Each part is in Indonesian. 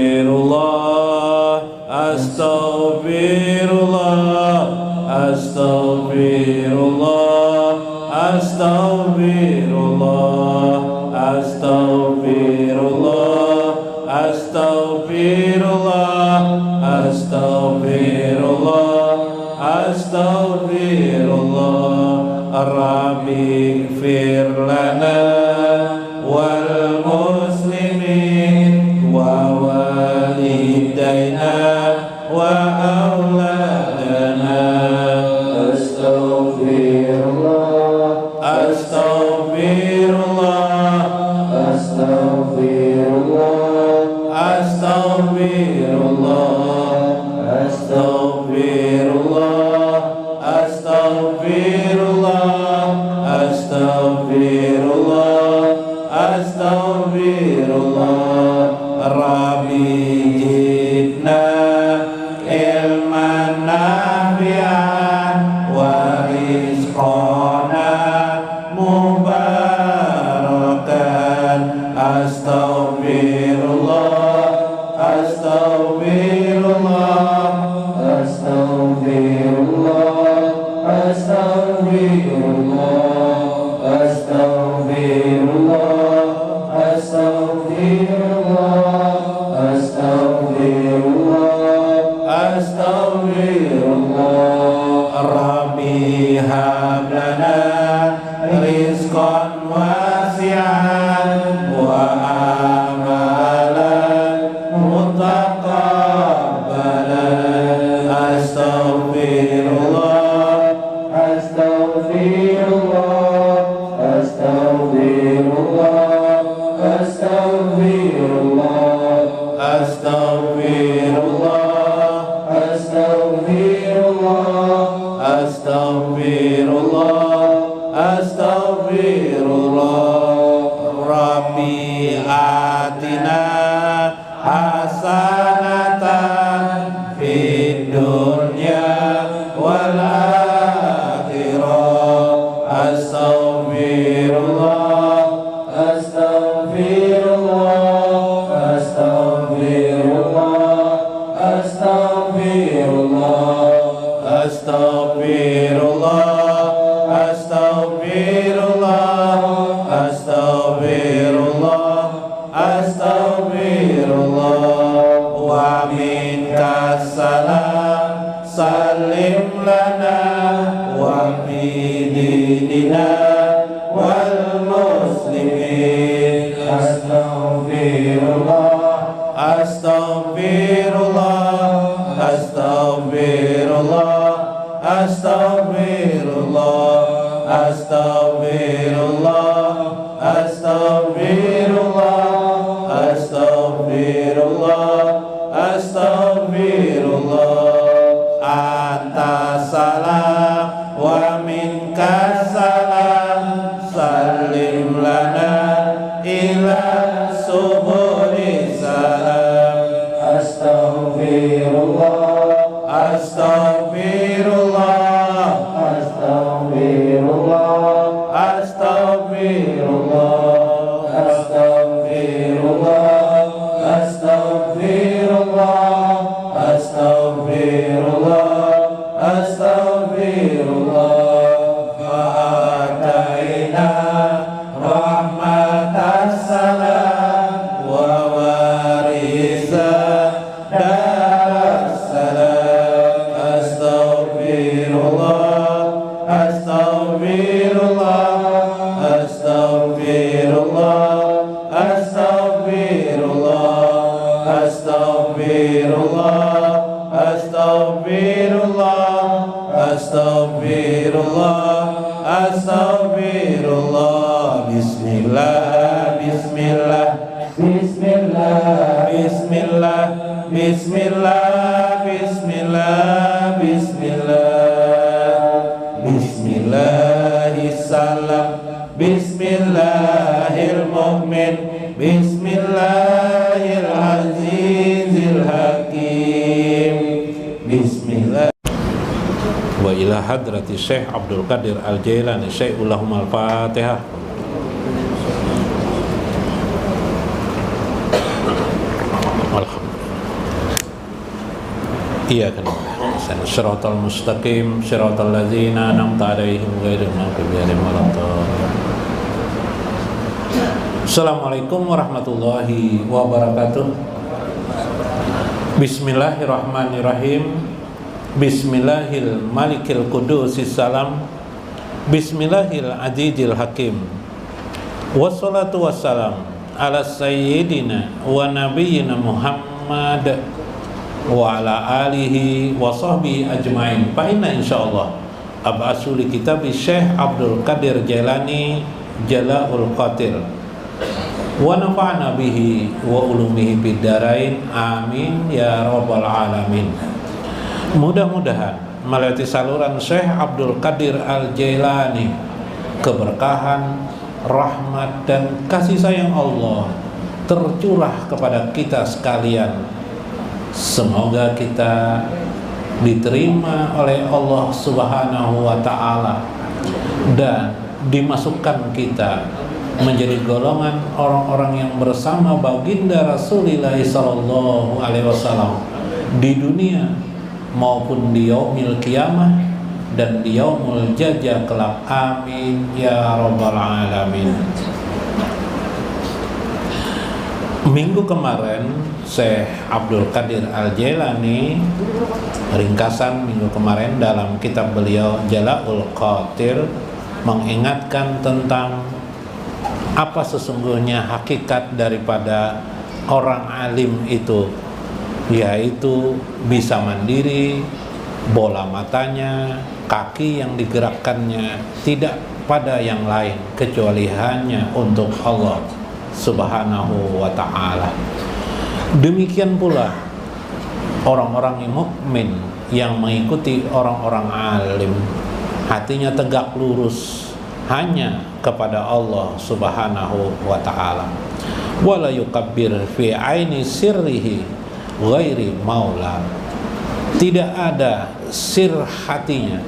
Astaghfirullah, astaghfirullah, astaghfirullah, astaghfirullah, astaghfirullah, astaghfirullah, astaghfirullah, astaghfirullah. Rabbi ighfir lana wal muslimin wa walidayna wa auladana rizqana mubarakan. Astaghfirullah, astaghfirullah, astaghfirullah, astaghfirullah, astaghfirullah, astaghfirullah, astaghfirullah, astaghfirullah. Rabbi hab lana rizqan wasi'an wa amalan mutaqabbalan. Astaghfirullah, astaghfirullah, astaghfirullah, astaghfirullah, astaghfirullah, astaghfirullah, astaghfirullah, astaghfirullah. Rabbi atina hasanatan fid dunya wal akhirah. Astaghfirullah, astaghfirullah, astaghfirullah, astaghfirullah, astaghfirullah, astaghfirullah, astaghfirullah, astaghfirullah. Wa minka salam, salim lana wa fi dinina wal muslimin. Astaghfirullah, astaghfirullah, astaghfirullah, astaghfirullah, astaghfirullah, astaghfirullah, astaghfirullah, astaghfirullah. Anta salam wa minka salam, salim lana ila subuli salam. Astaghfirullah, astaghfirullah, astaghfirullah, astaghfirullah, astaghfirullah, astaghfirullah, astaghfirullah, astaghfirullah. Fa'ataina rahmatas salam wa warisa daras salam. Astaghfirullah, astaghfirullah, astaghfirullah, astaghfirullah, astaghfirullah, astaghfirullah, astaghfirullah, astaghfirullah. Bismillah, bismillah, bismillah, bismillah, bismillah, bismillah, bismillah, bismillahissalam, bismillahirmu'min, bismillahirazizil hakim, bismillah. Wa ila hadrati Syekh Abdul Qadir Al-Jailani Syaikhulahum al-Fatihah. Iya kan. Syiratal mustaqim, syiratal ladzina an'amta 'alaihim ghairil maghdubi 'alaihim waladdallin. Assalamualaikum warahmatullahi wabarakatuh. Bismillahirrahmanirrahim. Bismillahil malikil qudusis salam. Bismillahil azizil hakim. Wassalatu wassalam ala sayyidina wa nabiyyina Muhammad wa ala alihi wa sahbihi ajma'in. Fa inna insyaallah ab'asu li kitabi Syekh Abdul Qadir Jailani Jala'ul Qadir wa nafa'na bihi wa ulumihi bid darain. Amin ya rabbal alamin. Mudah-mudahan melalui saluran Syekh Abdul Qadir Al-Jailani keberkahan, rahmat dan kasih sayang Allah tercurah kepada kita sekalian. Semoga kita diterima oleh Allah Subhanahu wa ta'ala dan dimasukkan kita menjadi golongan orang-orang yang bersama baginda Rasulullah sallallahu alaihi wasallam di dunia maupun di yaumil qiyamah dan di yaumul jazaa kelak. Amin ya rabbal alamin. Minggu kemarin Syekh Abdul Qadir Al-Jailani, ringkasan minggu kemarin dalam kitab beliau Jala'ul Qatir, mengingatkan tentang apa sesungguhnya hakikat daripada orang alim itu, yaitu bisa mandiri, bola matanya, kaki yang digerakkannya tidak pada yang lain kecuali hanya untuk Allah Subhanahu wa ta'ala. Demikian pula orang-orang yang mukmin yang mengikuti orang-orang alim, hatinya tegak lurus hanya kepada Allah Subhanahu wa ta'ala. Wala yukabbir fi aini sirrihi ghairi maula. Tidak ada sir hatinya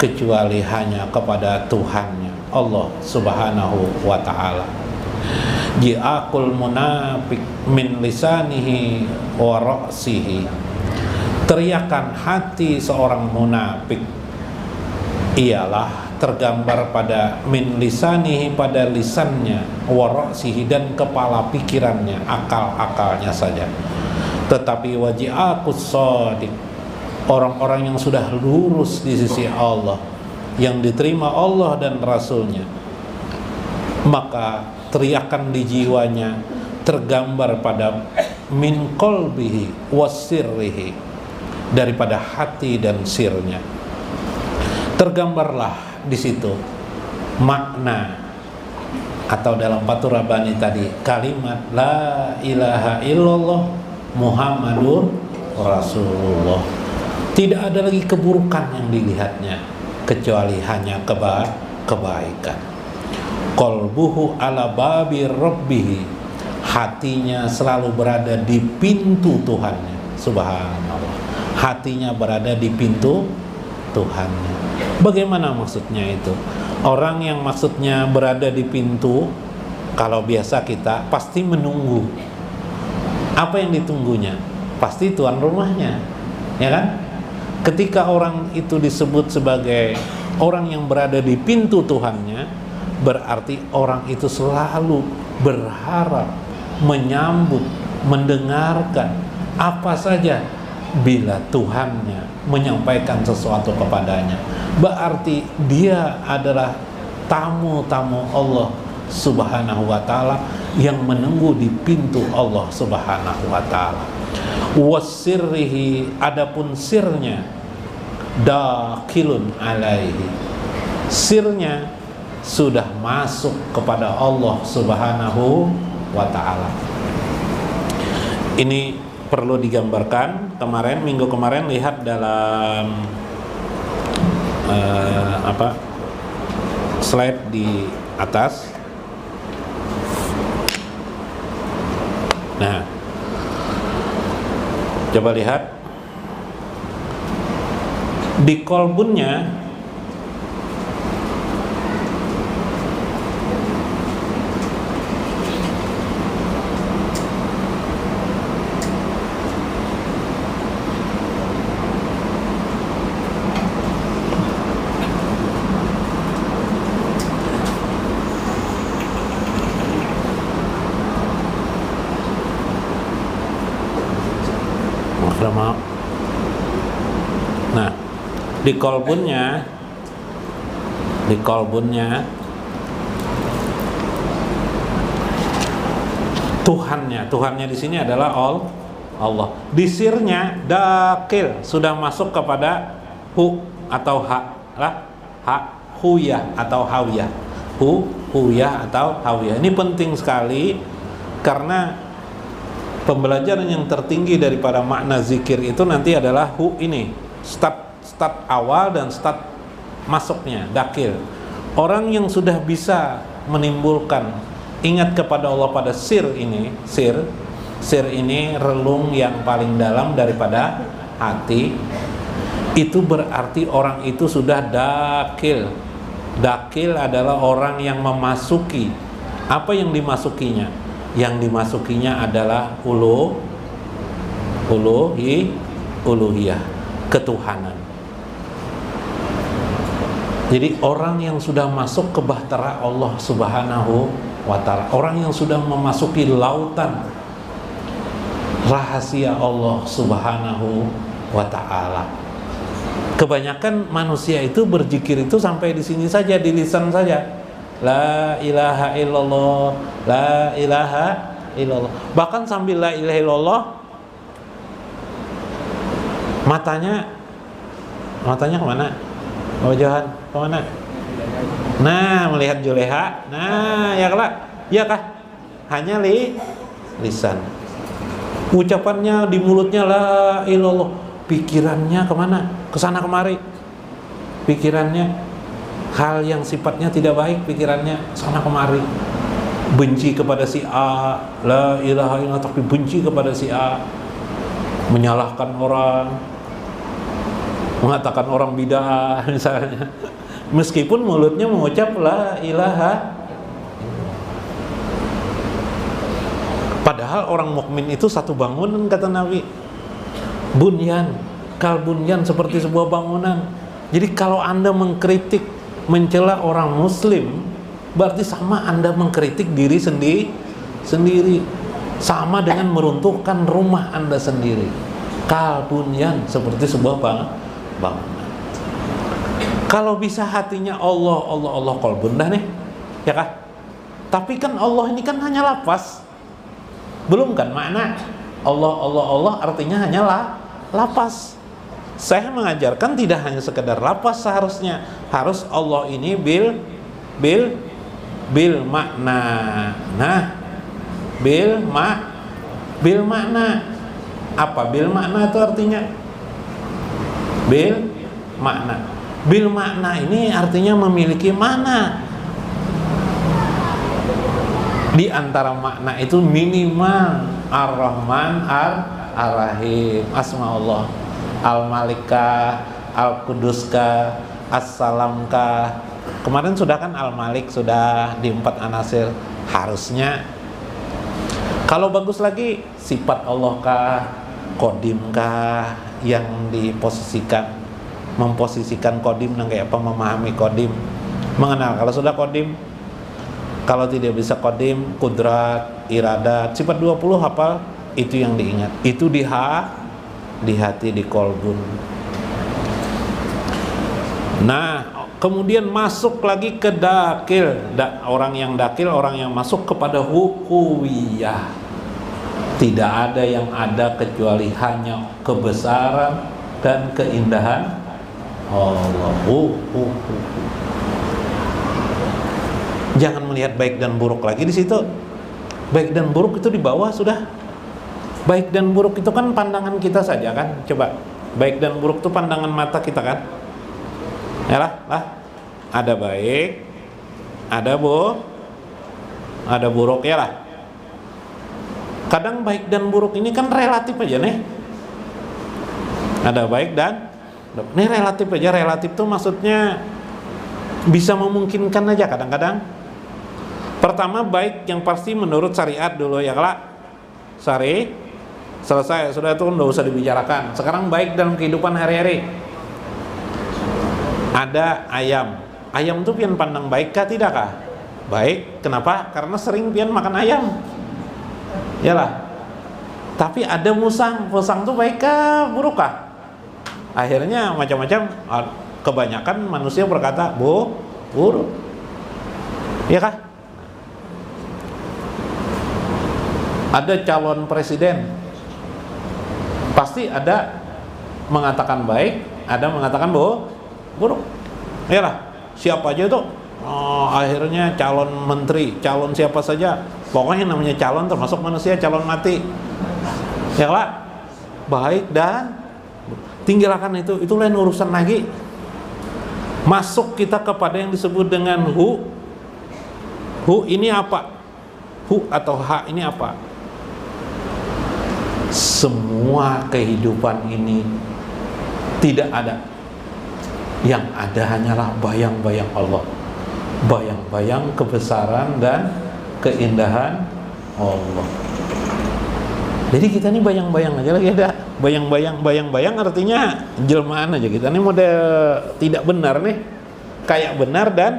kecuali hanya kepada Tuhannya, Allah Subhanahu wa ta'ala. Ji'akul munafik min lisanihi wa ra'sihi. Teriakan hati seorang munafik ialah tergambar pada min lisanihi, pada lisannya, wa ra'sihi, dan kepala pikirannya, akal-akalnya saja. Tetapi waji'akus shadiq, orang-orang yang sudah lurus di sisi Allah, yang diterima Allah dan Rasulnya, maka teriakan di jiwanya tergambar pada min qalbihi wasirrihi, daripada hati dan sirnya. Tergambarlah di situ makna, atau dalam Fathur Rabbani tadi, kalimat la ilaha illallah Muhammadur Rasulullah. Tidak ada lagi keburukan yang dilihatnya kecuali hanya kebaikan. Qalbuhu ala babi rabbih, hatinya selalu berada di pintu Tuhannya. Subhanallah, hatinya berada di pintu Tuhannya. Bagaimana maksudnya itu? Orang yang maksudnya berada di pintu, kalau biasa kita pasti menunggu. Apa yang ditunggunya? Pasti tuan rumahnya, ya kan? Ketika orang itu disebut sebagai orang yang berada di pintu Tuhannya, berarti orang itu selalu berharap, menyambut, mendengarkan apa saja bila Tuhannya menyampaikan sesuatu kepadanya. Berarti dia adalah tamu-tamu Allah Subhanahu wa ta'ala yang menunggu di pintu Allah Subhanahu wa ta'ala. Wasirrihi, adapun sirnya, dakilun alaihi, sirnya sudah masuk kepada Allah Subhanahu wa ta'ala. Ini perlu digambarkan. Minggu kemarin lihat dalam slide di atas. Nah, coba lihat di kolbunnya. Nah, di kolbunnya Tuhannya di sini adalah Allah. Di sirnya dakil, sudah masuk kepada hu atau huyah atau hawiyah. Huyah atau hawiyah. Ini penting sekali karena pembelajaran yang tertinggi daripada makna zikir itu nanti adalah hu ini, start awal dan start masuknya, dakil. Orang yang sudah bisa menimbulkan ingat kepada Allah pada sir ini, sir ini relung yang paling dalam daripada hati, itu berarti orang itu sudah dakil Dakil adalah orang yang memasuki. Apa yang dimasukinya? Yang dimasukinya adalah uluhiyah, ketuhanan. Jadi orang yang sudah masuk ke bahtera Allah Subhanahu wa ta'ala, orang yang sudah memasuki lautan rahasia Allah Subhanahu wa ta'ala. Kebanyakan manusia itu berzikir itu sampai di sini saja, di lisan saja. La ilaha illallah, la ilaha illallah. Bahkan sambil la ilaha illallah, matanya kemana? Oh Johan, kemana? Nah, melihat Juleha. Nah, ya kah? Hanya lisan. Ucapannya di mulutnya la ilallah, pikirannya kemana? Kesana kemari. Pikirannya hal yang sifatnya tidak baik, pikirannya sana kemari. Benci kepada si A, la ilaha illallah, tapi benci kepada si A. Menyalahkan orang, mengatakan orang bid'ah misalnya. Meskipun mulutnya mengucap la ilaha. Padahal orang mukmin itu satu bangunan, kata Nabi. Bunyan, kal bunyan, seperti sebuah bangunan. Jadi kalau Anda mengkritik, mencela orang muslim, berarti sama Anda mengkritik diri sendiri. Sama dengan meruntuhkan rumah Anda sendiri. Kal bunyan, seperti sebuah bangunan. Kalau bisa hatinya Allah qalbun dah nih, ya kah? Tapi kan Allah ini kan hanya lafaz, belum kan makna. Allah artinya hanyalah lafaz. Saya mengajarkan tidak hanya sekedar lafaz, seharusnya harus Allah ini bil makna. Nah, bil makna. Apa bil makna itu artinya? Bil makna. Bil makna ini artinya memiliki makna. Di antara makna itu minimal Ar-Rahman, Ar-Rahim, Asma Allah, Al-Malikah, Al-Kuduskah, As-Salamkah. Kemarin sudah kan Al-Malik, sudah di 4 anasir. Harusnya kalau bagus lagi sifat Allah kah, Qadimkah, yang memposisikan Qadim, dan kayak apa, memahami Qadim, mengenal. Kalau sudah Qadim, kalau tidak bisa Qadim, Kudrat, Iradat, sifat 20 hafal, itu yang diingat. Itu di hati, di kolbun. Nah, kemudian masuk lagi ke dakil. Orang yang dakil, orang yang masuk kepada hukuwiyah. Tidak ada yang ada kecuali hanya kebesaran dan keindahan Allah. Jangan melihat baik dan buruk lagi di situ. Baik dan buruk itu di bawah sudah. Baik dan buruk itu kan pandangan kita saja kan. Coba, baik dan buruk itu pandangan mata kita kan. Ya lah. Ada baik, ada buruk ya lah. Kadang baik dan buruk ini kan relatif aja nih. Ada baik dan ini relatif aja. Relatif tuh maksudnya bisa memungkinkan aja kadang-kadang. Pertama, baik yang pasti menurut syariat dulu ya kelak. Selesai, sudah itu nggak usah dibicarakan. Sekarang baik dalam kehidupan hari-hari. Ada ayam tuh pian pandang baik kah tidak kah? Baik, kenapa? Karena sering pian makan ayam. Yalah. Tapi ada musang tuh baik kah, buruk kah? Akhirnya macam-macam. Kebanyakan manusia berkata buruk. Ya kah? Ada calon presiden, pasti ada mengatakan baik, ada mengatakan buruk. Yalah, siapa aja tuh akhirnya calon menteri, calon siapa saja, pokoknya namanya calon, termasuk manusia, calon mati. Yalah, baik dan tinggalkan itu lain urusan lagi. Masuk kita kepada yang disebut dengan hu ini apa? Hu atau ha ini apa? Semua kehidupan ini tidak ada. Yang ada hanyalah bayang-bayang Allah. bayang-bayang kebesaran dan keindahan Allah. Jadi kita ini bayang-bayang aja lagi ada. Bayang-bayang artinya jelmaan aja. Kita ini model tidak benar nih. Kayak benar dan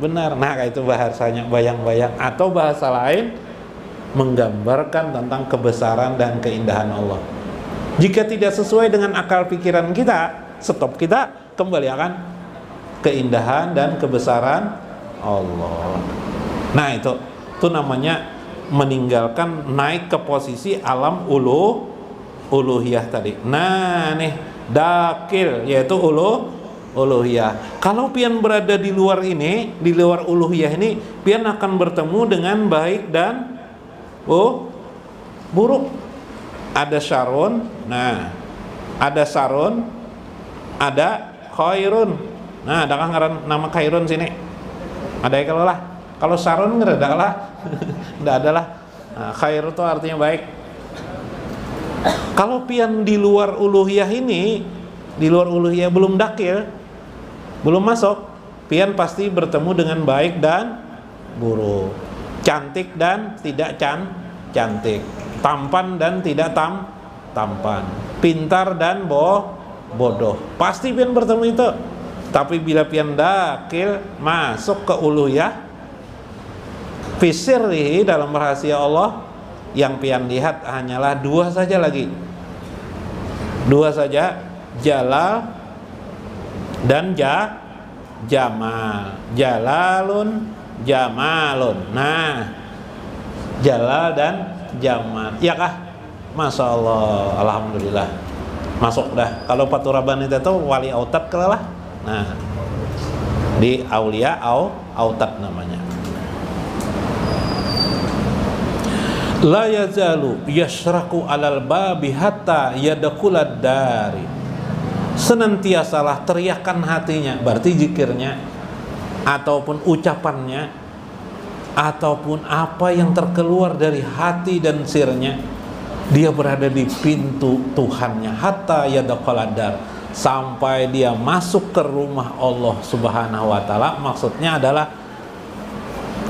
benar. Nah, kayak itu bahasanya bayang-bayang, atau bahasa lain menggambarkan tentang kebesaran dan keindahan Allah. Jika tidak sesuai dengan akal pikiran kita, stop, kita kembali akan keindahan dan kebesaran Allah. Nah, itu namanya meninggalkan, naik ke posisi alam uluhiyah tadi. Nah, nih dakil, yaitu uluhiyah. Kalau pian berada di luar ini, di luar uluhiyah ini, pian akan bertemu dengan baik dan buruk. Ada syarun, nah ada sarun, ada khairun. Nah, ada kan nama khairun sini? Ada ya kalau sarun nggak ada lah. Nggak ada lah. Nah, khair itu artinya baik. Kalau pian di luar uluhiyah ini, di luar uluhiyah belum dakil, belum masuk, pian pasti bertemu dengan baik dan buruk, cantik dan tidak cantik, tampan dan tidak tampan, pintar dan bodoh. Pasti pian bertemu itu. Tapi bila pian dakil, masuk ke uluhiyah, fisirhi, dalam rahasia Allah, yang pian lihat hanyalah dua saja lagi. Dua saja, jalal dan jamal. Jalalun, jamalun. Nah, jalal dan jamal. Ya kah? Masya Allah, alhamdulillah. Masuk dah. Kalau Fathur-Rabbani itu wali autat kalah. Nah, di aulia autat namanya. La yazalu yashraku alal babi hatta yadkhulad dari. Senantiasalah teriakan hatinya, berarti zikirnya ataupun ucapannya ataupun apa yang terkeluar dari hati dan sirnya, dia berada di pintu Tuhannya hatta yadkhulad dar, sampai dia masuk ke rumah Allah Subhanahu wa taala. Maksudnya adalah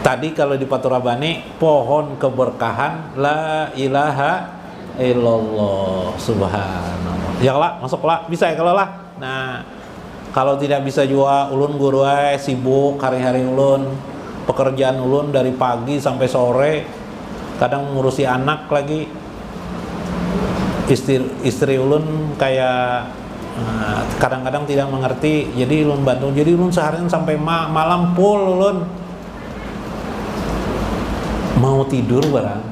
tadi kalau di Fathur-Rabbani, pohon keberkahan la ilaha illallah subhanallah. Ya lah, masuk lah, bisa ya kalau lah. Nah, kalau tidak bisa juga ulun guru sibuk hari-hari ulun, pekerjaan ulun dari pagi sampai sore, kadang ngurusi anak lagi. Istri ulun kayak kadang-kadang tidak mengerti, jadi ulun bantu. Jadi ulun seharian sampai malam full ulun mau tidur barang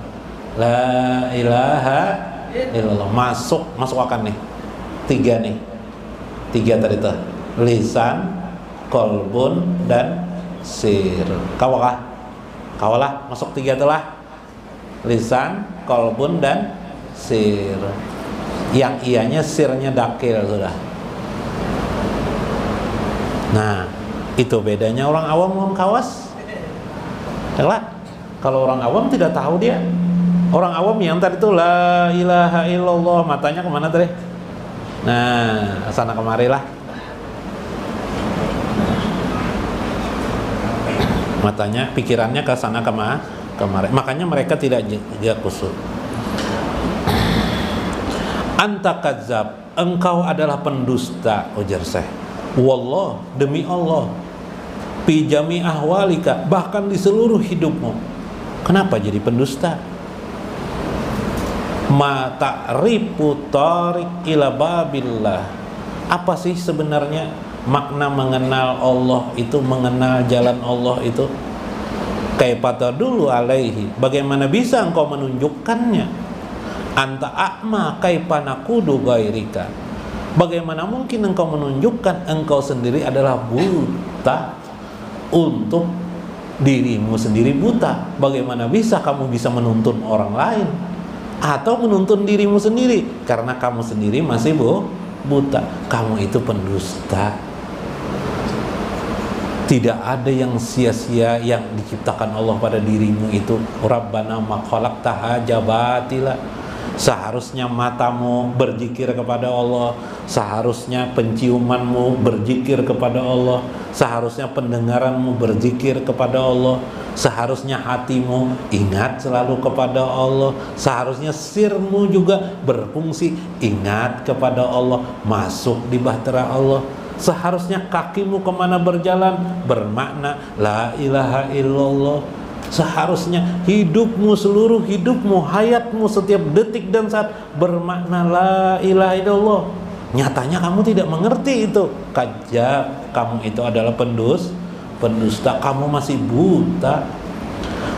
la ilaha illallah. Masuk akan nih tiga tadi tuh, lisan, kolbun dan sir. Kawalah masuk tiga tuh lah, lisan, kolbun dan sir. Yang ianya sirnya dakil sudah. Nah, itu bedanya orang awam dengan kawas. Kalau orang awam tidak tahu dia. Orang awam yang tadi itu la ilaha illallah, matanya kemana tadi? Nah, sana kemari lah. Matanya, pikirannya ke sana kemari. Makanya mereka tidak jaga kusuk. Anta kadzab, engkau adalah pendusta, ujar Syekh. Wallah, demi Allah, fi jami ahwalika, bahkan di seluruh hidupmu. Kenapa jadi pendusta? Ma ta'rifu tariq ila babillah. Apa sih sebenarnya makna mengenal Allah itu, mengenal jalan Allah itu? Kaifata dulu alaihi, bagaimana bisa engkau menunjukkannya? Anta a'ma kaifa naqudu ghairika, bagaimana mungkin engkau menunjukkan engkau sendiri adalah buta untuk dirimu sendiri buta? Bagaimana bisa kamu bisa menuntun orang lain atau menuntun dirimu sendiri, karena kamu sendiri masih buta? Kamu itu pendusta. Tidak ada yang sia-sia yang diciptakan Allah pada dirimu itu. Rabbana ma khalaqtaha jabatila, Seharusnya matamu berzikir kepada Allah, seharusnya penciumanmu berzikir kepada Allah, seharusnya pendengaranmu berzikir kepada Allah, seharusnya hatimu ingat selalu kepada Allah, seharusnya sirmu juga berfungsi ingat kepada Allah, masuk di bahtera Allah. Seharusnya kakimu kemana berjalan bermakna la ilaha illallah. Seharusnya hidupmu, seluruh hidupmu, hayatmu, setiap detik dan saat bermakna la ilaha illallah. Nyatanya kamu tidak mengerti itu. Kadzab, kamu itu adalah pendusta, kamu masih buta.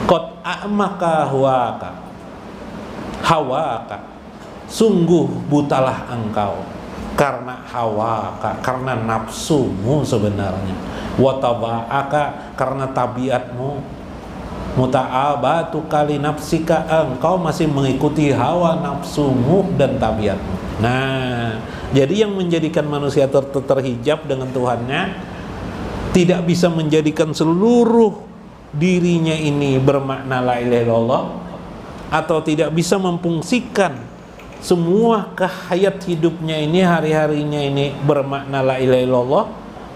Qad a'maka hawaka, sungguh butalah engkau karena hawaka, karena nafsumu sebenarnya. Wa taba'aka, karena tabiatmu. Muta'abatu kali nafsika, engkau masih mengikuti hawa nafsumu dan tabiatmu. Nah, jadi yang menjadikan manusia terhijab dengan Tuhannya, tidak bisa menjadikan seluruh dirinya ini bermakna la ilaha illallah, atau tidak bisa memfungsikan semua hayat hidupnya ini, hari-harinya ini bermakna la ilaha illallah,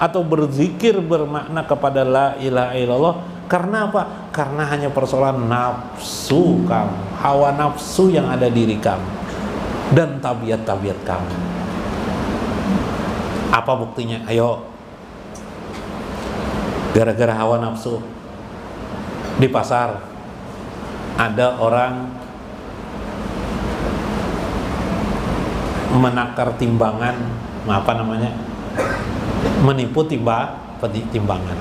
atau berzikir bermakna kepada la ilaha illallah. Karena apa? Karena hanya persoalan nafsu kamu, hawa nafsu yang ada diri kamu dan tabiat-tabiat kamu. Apa buktinya? Ayo, gara-gara hawa nafsu di pasar ada orang menakar timbangan, apa namanya, menipu timbangan,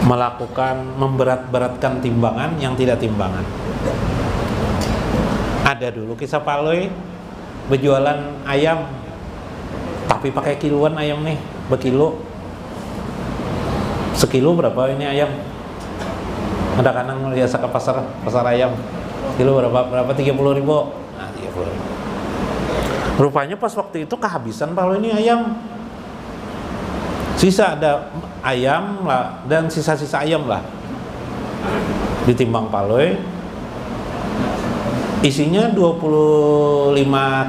melakukan memberat-beratkan timbangan yang tidak timbangan. Ada dulu kisah Paloi berjualan ayam, tapi pakai kiloan ayam nih, berkilo. Sekilo berapa ini ayam? Ada kanang biasa ke pasar ayam. Kilo berapa? 30.000. Nah, 30.000. Rupanya pas waktu itu kehabisan Paloi ini ayam. Sisa ada ayam lah, dan sisa-sisa ayam lah ditimbang Paloi, isinya 25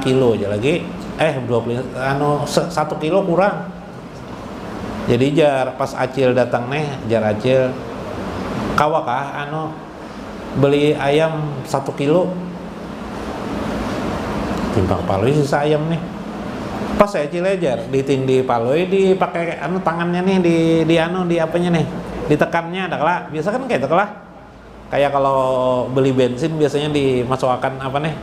kilo aja lagi, 1 kilo kurang. Jadi jar pas Acil datang nih, jar Acil kawakah beli ayam 1 kilo, timbang Paloi sisa ayam nih. Pas saya cilejar ditindih Paloi, dipakai tangannya nih di apanya nih, ditekannya ada lah. Biasa kan kayak itu lah. Kayak kalau beli bensin biasanya dimasukkan apa nih?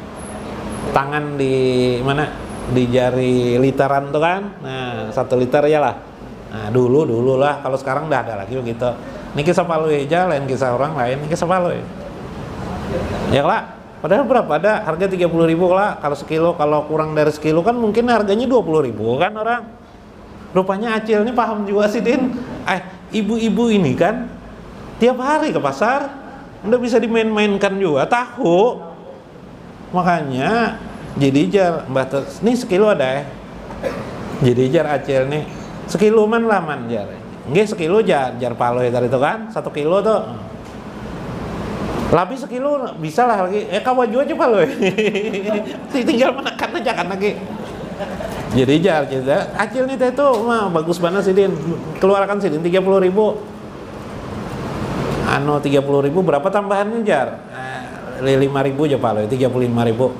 Tangan di mana? Di jari literan tuh kan. Nah, 1 liter ya lah. Nah, dulu lah. Kalau sekarang udah ada lagi begitu. Ini kisah Paloi aja, lain kisah orang lain. Ini kisah Paloi. Ya lah. Padahal berapa? Ada harga 30.000 lah kalau sekilo. Kalau kurang dari sekilo kan mungkin harganya 20.000 kan orang. Rupanya Acil ini paham juga sih Din. Ibu-ibu ini kan tiap hari ke pasar, udah bisa dimain-mainkan juga, tahu. Makanya jadi jar Mbak, nih sekilo ada Jadi jar Acil nih sekilo man jar. Nggih sekilo jar Paloi tadi itu kan 1 kilo tuh. Lebih sekilo bisa lah lagi. Kawan juga coba loh. Tinggal menekan aja kan lagi. Jadi jar kita Acil nih itu mah bagus banget sih Din. Keluarkan sih Din 30.000. 30.000 berapa tambahannya jar? 5.000 aja Pak loh, 35.000.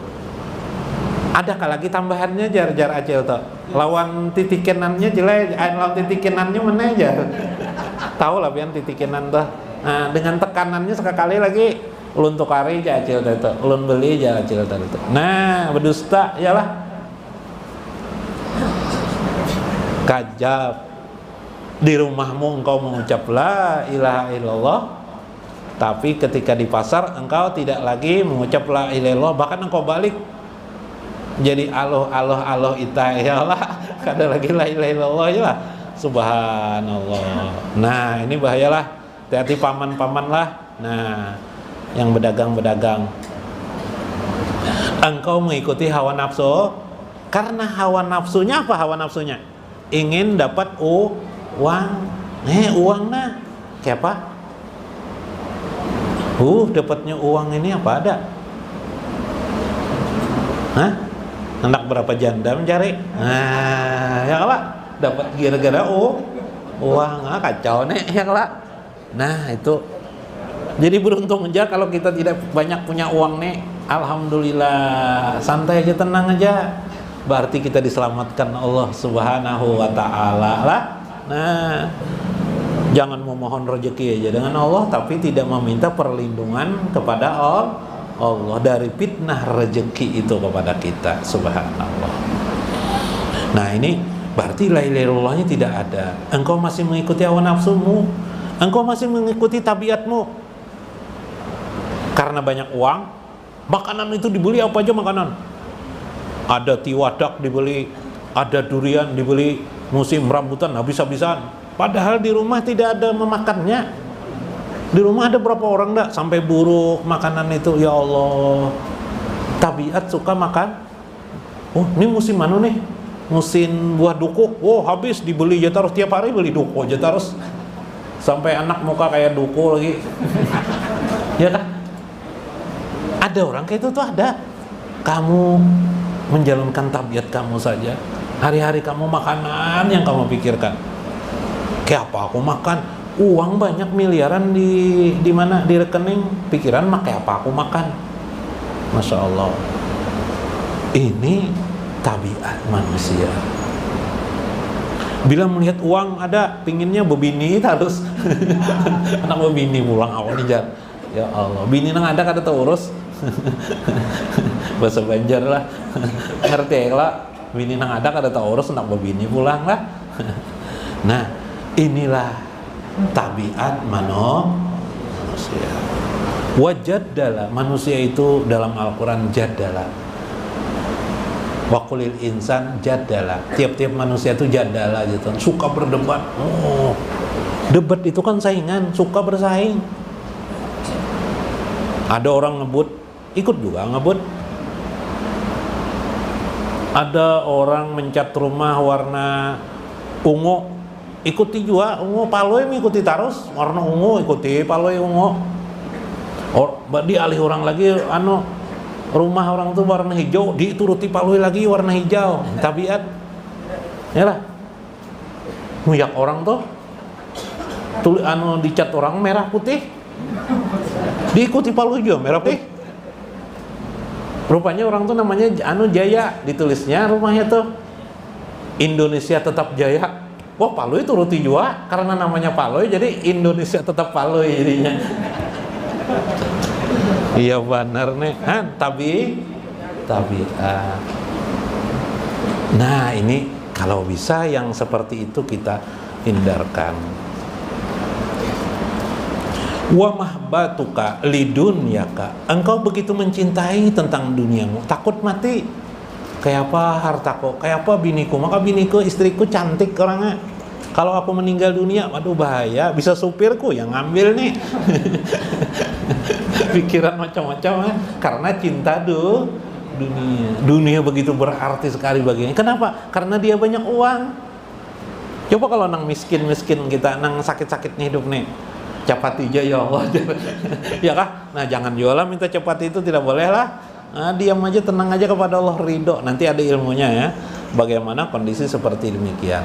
Adakah lagi tambahannya jar Acil tuh? Lawan titikenannya jelek, lawan titikenannya mana aja? Tahu lah pian titikenan tuh. Nah, dengan tekanannya sekali lagi ulun tukari aja Acil itu, ulun beli aja Acil itu. Nah, berdusta yalah. Kadzab. Di rumahmu engkau mengucap la ilaha illallah, tapi ketika di pasar engkau tidak lagi mengucap la ilaha illallah, bahkan engkau balik jadi Allah ita yalah, kada lagi la ilaha illallah yalah. Subhanallah. Nah, ini bahayalah. Hati-hati paman-paman lah. Nah, yang berdagang-berdagang, engkau mengikuti hawa nafsu. Karena hawa nafsunya apa? Hawa nafsunya ingin dapat uang. Uang nah kayak apa? Dapatnya uang ini apa ada? Hah? Anak berapa janda mencari? Nah, ya Pak, dapat gara-gara uang, kacau nih ya Pak. Nah, itu. Jadi beruntung aja kalau kita tidak banyak punya uang nih. Alhamdulillah, santai aja, tenang aja. Berarti kita diselamatkan Allah Subhanahu wa taala lah. Nah, jangan memohon rezeki aja dengan Allah tapi tidak meminta perlindungan kepada Allah dari fitnah rezeki itu kepada kita, subhanallah. Nah, ini berarti la ilaha illallahnya tidak ada. Engkau masih mengikuti hawa nafsumu, engkau masih mengikuti tabiatmu. Karena banyak uang, makanan itu dibeli apa aja makanan. Ada tiwadak dibeli, ada durian dibeli, musim rambutan habis-habisan. Padahal di rumah tidak ada memakannya. Di rumah ada berapa orang enggak sampai buruk makanan itu, ya Allah. Tabiat suka makan. Oh, ini musim mana nih? Musim buah duku. Oh, habis dibeli aja terus, tiap hari beli duku aja terus. Sampai anak muka kayak duku lagi. Ya kan? Ada orang kayak itu tuh ada. Kamu menjalankan tabiat kamu saja. Hari-hari kamu makanan yang kamu pikirkan. Kayak apa aku makan? Uang banyak miliaran di mana di rekening, pikiran pakai apa aku makan. Masya Allah, ini tabiat manusia. Bila melihat uang ada, pinginnya bebini terus. Anak bebini pulang awal nih, ya Allah, bini nang ada kada urus. Bahasa Banjar lah, ngerti lah, bini nang ada kada urus, anak bebini pulang lah. Nah, inilah tabiat manusia. Wajadala, manusia itu dalam Al-Quran jadala. Waqulil insan jadala. Tiap-tiap manusia itu jadala gitu, suka berdebat. Oh, debat itu kan saingan, suka bersaing. Ada orang ngebut, ikut juga ngebut. Ada orang mencat rumah warna ungu, ikuti juga ungu, paloi mengikuti terus warna ungu, ikuti paloi ungu. Dialih orang lagi rumah orang tuh warna hijau, dituruti paloi lagi warna hijau. Tabiat ya lah. Nguyak orang tuh dicat orang merah putih, diikuti paloi juga merah putih. Rupanya orang tuh namanya Jaya, ditulisnya rumahnya tuh Indonesia tetap jaya. Wah, Paloi turuti juga karena namanya Paloi, jadi Indonesia tetap Paloi jadinya. Iya benar nih, tabiat. Nah, ini kalau bisa yang seperti itu kita hindarkan. Wa mahbatuka lidunyaka, engkau begitu mencintai tentang duniamu, takut mati. Kayak apa hartaku, kayak apa biniku, maka biniku, istriku cantik orangnya. Kalau aku meninggal dunia, waduh bahaya, bisa supirku yang ngambil nih. Pikiran macam-macam kan? Karena cinta dunia. Dunia begitu berarti sekali baginya. Kenapa? Karena dia banyak uang. Coba kalau nang miskin kita, nang sakit-sakitnya hidup nih, capati aja ya Allah. Ya kah? Nah, jangan jualan minta capati itu, tidak boleh lah. Nah, diam aja, tenang aja kepada Allah, ridho. Nanti ada ilmunya ya, bagaimana kondisi seperti demikian.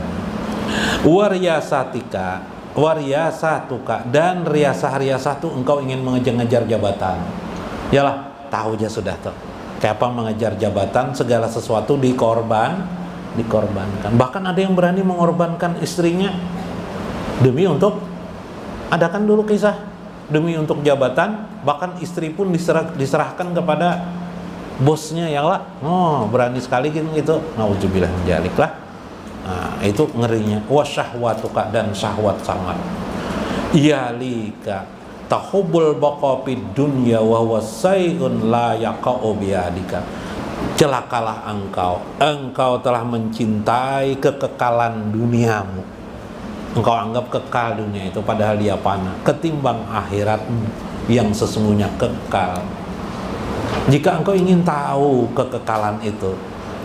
Waryasatuka, dan riasah tuh engkau ingin mengejar-ngejar jabatan. Yalah, tahu aja sudah tuh. Kayak apa mengejar jabatan, segala sesuatu dikorbankan. Bahkan ada yang berani mengorbankan istrinya demi untuk, adakan dulu kisah, demi untuk jabatan, bahkan istri pun diserahkan kepada bosnya ya lah. Oh, berani sekali gitu. Nauzubillah min dzalik lah. Nah, itu ngerinya. Wa syahwatuka, dan syahwat sangat. Iyalika tahubbul baqafid dunya wa huwa sayun la yaqa'u biadika. Celakalah engkau telah mencintai kekekalan duniamu. Engkau anggap kekal dunia itu, padahal dia fana, ketimbang akhiratmu yang sesungguhnya kekal. Jika engkau ingin tahu kekekalan itu,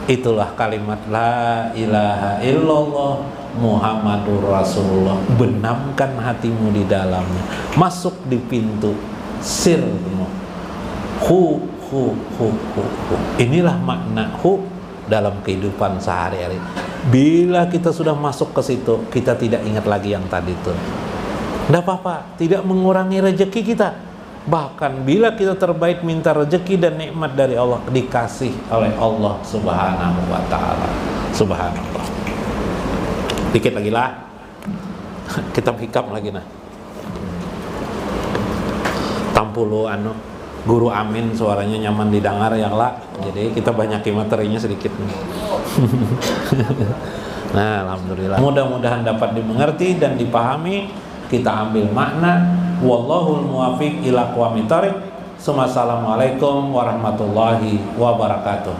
itulah kalimat la ilaha illallah Muhammadur Rasulullah. Benamkan hatimu di dalamnya, masuk di pintu sirmu, Inilah makna hu dalam kehidupan sehari-hari. Bila kita sudah masuk ke situ, kita tidak ingat lagi yang tadi itu. Tidak apa-apa, tidak mengurangi rezeki kita. Bahkan bila kita terbaik minta rezeki dan nikmat dari Allah, dikasih oleh Allah Subhanahu wa ta'ala. Subhanallah. Dikit lagi lah. Kita hikam lagi nah. Tampulu Guru Amin suaranya nyaman didengar yang lah. Jadi kita banyakin materinya sedikit. Nah, alhamdulillah. Mudah-mudahan dapat dimengerti dan dipahami. Kita ambil makna. Wallahul muwafiq ila aqwamit thoriq. Assalamualaikum warahmatullahi wabarakatuh.